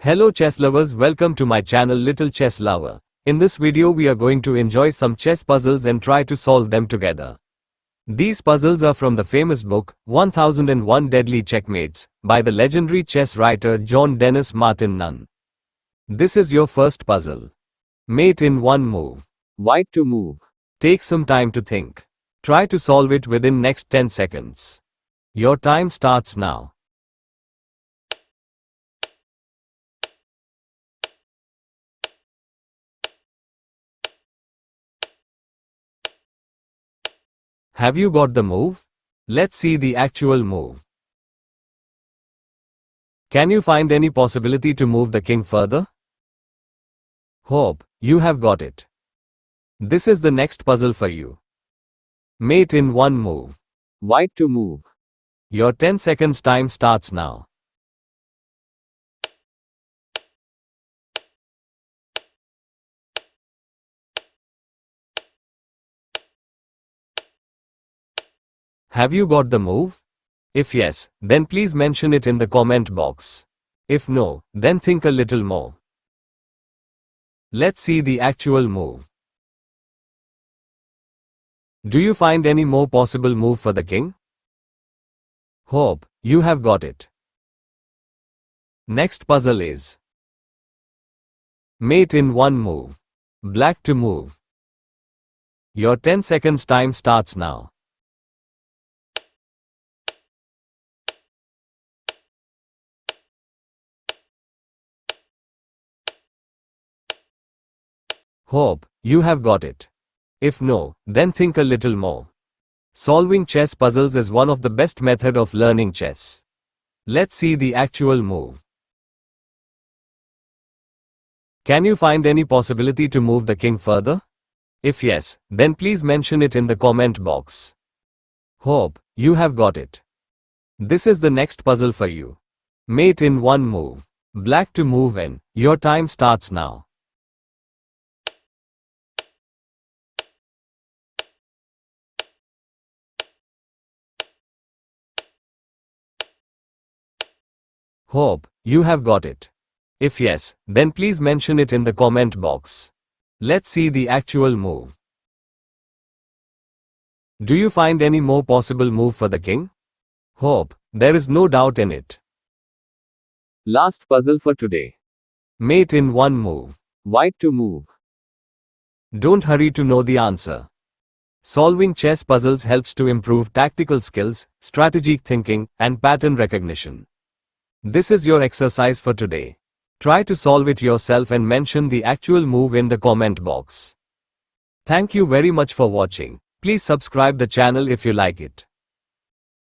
Hello chess lovers, welcome to my channel Little Chess Lover. In this video we are going to enjoy some chess puzzles and try to solve them together. These puzzles are from the famous book 1001 Deadly Checkmates by the legendary chess writer John Dennis Martin Nunn. This is your first puzzle. Mate in one move. White to move. Take some time to think. Try to solve it within next 10 seconds. Your time starts now. Have you got the move? Let's see the actual move. Can you find any possibility to move the king further? Hope you have got it. This is the next puzzle for you. Mate in one move. White to move. Your 10 seconds time starts now. Have you got the move? If yes, then please mention it in the comment box. If no, then think a little more. Let's see the actual move. Do you find any more possible move for the king? Hope you have got it. Next puzzle is Mate in one move. Black to move. Your 10 seconds time starts now. Hope you have got it. If no, then think a little more. Solving chess puzzles is one of the best method of learning chess. Let's see the actual move. Can you find any possibility to move the king further? If yes, then please mention it in the comment box. Hope you have got it. This is the next puzzle for you. Mate in one move. Black to move in. Your time starts now. Hope you have got it. If yes, then please mention it in the comment box. Let's see the actual move. Do you find any more possible move for the king? Hope there is no doubt in it. Last puzzle for today. Mate in one move. White to move. Don't hurry to know the answer. Solving chess puzzles helps to improve tactical skills, strategic thinking, and pattern recognition. This is your exercise for today. Try to solve it yourself and mention the actual move in the comment box. Thank you very much for watching. Please subscribe the channel if you like it.